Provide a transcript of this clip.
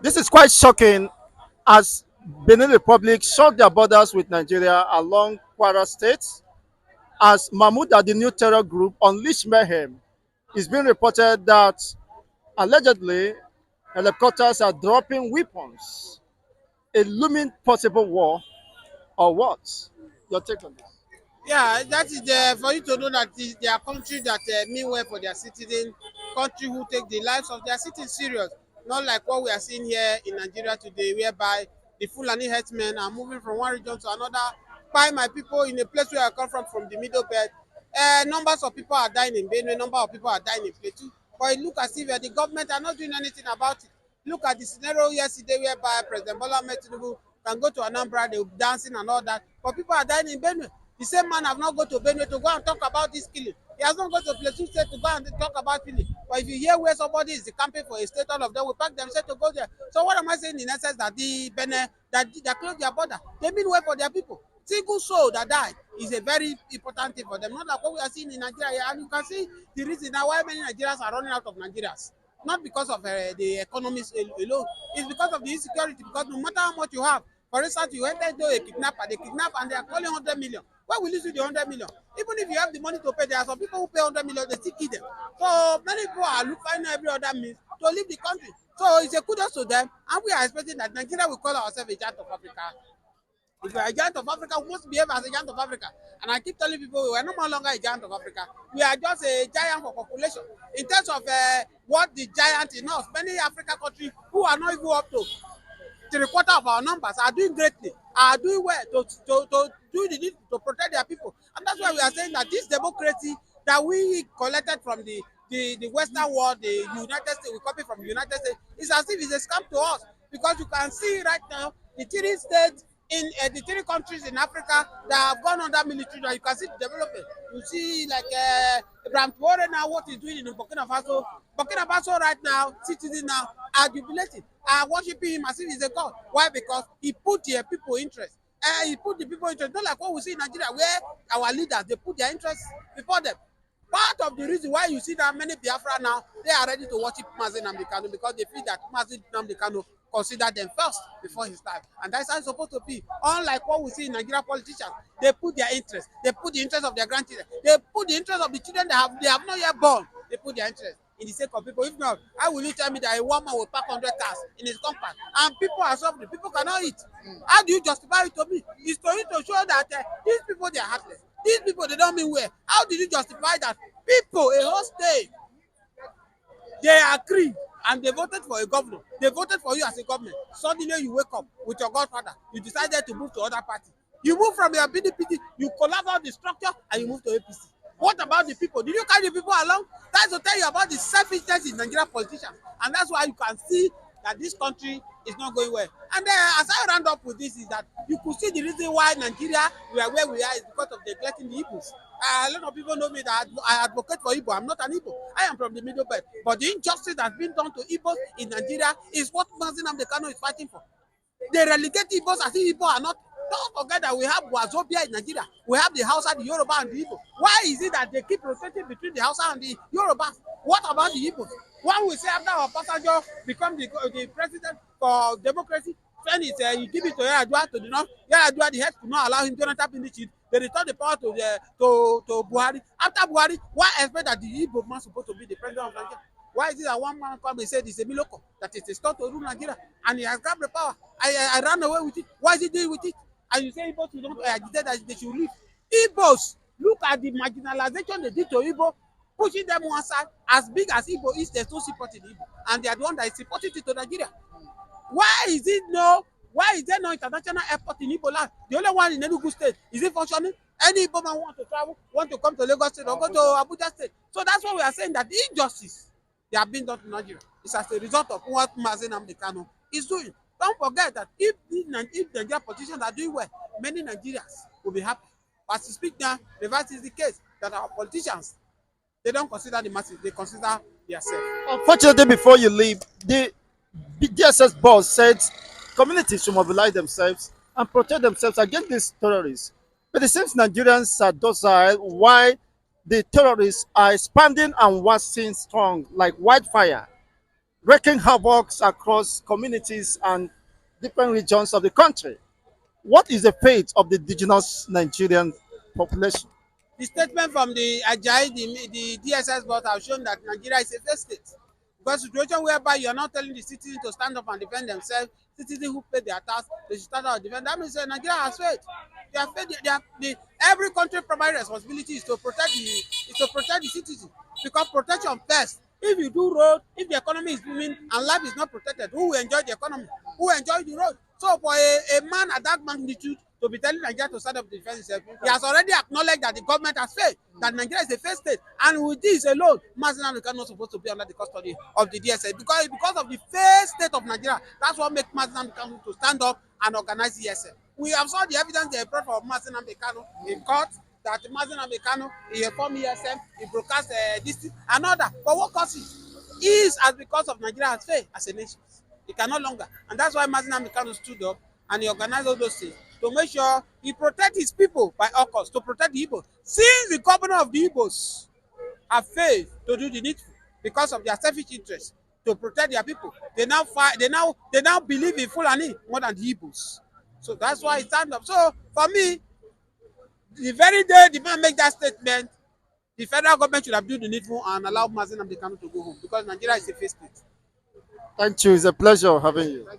This is quite shocking as Benin Republic shut their borders with Nigeria along Kwara State as Mamuda, the new terror group, unleashed mayhem. It's been reported that allegedly helicopters are dropping weapons, a looming possible war or what? Your take on this? Yeah, that is for you to know that they are country that mean well for their citizens, country who take the lives of their citizens serious. Not like what we are seeing here in Nigeria today, whereby the Fulani herdsmen are moving from one region to another. By my people in a place where I come from the middle belt, numbers of people are dying in Benue, number of people are dying in Plateau. But it look as if the government are not doing anything about it. Look at the scenario yesterday whereby President Bola Ahmed Tinubu can go to Anambra, they will be dancing and all that, but people are dying in Benue. The same man have not go to Benue to go and talk about this killing. He has not gone to Plateau State to go and talk about killing. But if you hear where somebody is camping for a state, all of them will pack themselves to go there. So what am I saying in essence that the Benin that close their border, they mean well for their people. Single soul that died is a very important thing for them. Not like what we are seeing in Nigeria, and you can see the reason now why many Nigerians are running out of Nigerians. Not because of the economics alone, it's because of the insecurity. Because no matter how much you have, for instance, you enter into a kidnapper, they kidnap and they are calling 100 million. Why will you see the 100 million? Even if you have the money to pay, there are some people who pay 100 million, they still kill them. So many people are finding every other means to leave the country. So it's a kudos to them, and we are expecting that Nigeria will call ourselves a giant of Africa. If we are a giant of Africa, we must behave as a giant of Africa. And I keep telling people we are no longer a giant of Africa. We are just a giant for population. In terms of what the giant in us, many African countries who are not even up to 3/4 of our numbers are doing greatly, are doing well to do the need to protect their people. And that's why we are saying that this democracy that we collected from the Western world, the United States, we copy from the United States, is as if it's a scam to us. Because you can see right now the three states in the three countries in Africa that have gone under military, now you can see the development. You see like Ibrahim Traore now, what he's doing in Burkina Faso. Burkina Faso right now, citizens now are jubilating, are worshiping him as if he's a god. Why? Because he put their people interest. He put the people interest, not like what we see in Nigeria, where our leaders they put their interests before them. Part of the reason why you see that many Biafra now they are ready to worship Mazi Nnamdi Kanu because they feel that Mazi Nnamdi Kanu consider them first before his life, and that's how it's supposed to be. Unlike what we see in Nigerian politicians, they put their interest, they put the interest of their grandchildren, they put the interest of the children they have not yet born, they put their interest in the sake of people. If not, how will you tell me that a woman will pack 100 cars in his compound and people are suffering, people cannot eat? How do you justify it to me? It's to you to show that these people they are heartless, these people they don't mean well. How did you justify that people a whole state they agree and they voted for a governor, they voted for you as a government, suddenly you wake up with your godfather, you decided to move to other party, you move from your PDP, you collapse all the structure and you move to APC. What about the people? Did you carry the people along? That's to tell you about the selfishness in Nigerian politicians, and that's why you can see that this country is not going well. And as I round up with this is that you could see the reason why Nigeria we are where we are is because of neglecting the Igbos. A lot of people know me that I advocate for Igbo. I'm not an Igbo. I am from the middle belt. But the injustice that's been done to Igbos in Nigeria is what Mazi Nnamdi Kanu is fighting for. They relegate Igbos as if Igbo are not. Don't forget that we have Wazobia in Nigeria. We have the Hausa, the Yoruba, and the Igbo. Why is it that they keep rotating between the Hausa and the Yoruba? What about the Igbos? One will say after our passenger become the president for democracy, when it's, you give it to Yaradua to the north, Yaradua the head could not allow him Jonathan finish it. They return the power to Buhari. After Buhari, why expect that the Igbo man supposed to be the president of Nigeria? Why is it that one man come and said it's a Miloko, that it's a start to rule Nigeria, and he has grabbed the power? I ran away with it. Why is he doing with it? And you say Igbos don't agitate that they should leave. Igbos, look at the marginalization they did to Igbo, pushing them one side. As big as Igbo is, there's no support in Igbo, and they are the one that is supporting it to Nigeria. Why is it no? Why is there no international airport in Igbo land? The only one in Enugu state is it functioning? Any Igbo man want to travel, want to come to Lagos state or go to Abuja state. So that's why we are saying that the injustice they have been done to Nigeria is as a result of what Mazi Nnamdi Kanu is doing. Don't forget that if Nigerian politicians are doing well, many Nigerians will be happy. But as we speak now, reverse is the case that our politicians they don't consider the masses, they consider themselves. Unfortunately, before you leave, the DSS boss said communities should mobilize themselves and protect themselves against these terrorists. But it seems Nigerians are docile while the terrorists are expanding and waxing strong like wildfire. wreaking havoc across communities and different regions of the country. What is the fate of the indigenous Nigerian population? The statement from the Ajayi, the DSS boss, have shown that Nigeria is a failed state. Because situation whereby you are not telling the citizens to stand up and defend themselves, citizens who pay their tax, they should stand up and defend. That means Nigeria has failed. They have failed. Every country primary responsibility is to protect the citizens. Because protection first. If you do road, if the economy is booming and life is not protected, who will enjoy the economy? Who will enjoy the road? So for a man at that magnitude to be telling Nigeria to stand up to defend itself, he has already acknowledged that the government has failed, that Nigeria is a failed state. And with this alone, Mazen is not supposed to be under the custody of the DSS because of the failed state of Nigeria. That's what makes Mazen to stand up and organize the DSS. We have saw the evidence they brought from Mazen in court, that Mazen Amekano, he informed ESM, he broadcast this thing, and all that. But what causes it is as because of Nigeria has failed as a nation. It can no longer. And that's why Mazen Amekano stood up and he organized all those things to make sure he protect his people by all costs, to protect the Igbos. Since the governor of the Igbos have failed to do the needful because of their selfish interest to protect their people, they now fight, they now believe in Fulani more than the Igbos. So that's why it stand up. So for me, the very day the man make that statement, the federal government should have done the needful and allow Mazen Amdekano to go home because Nigeria is a failed state. Thank you. It's a pleasure having you.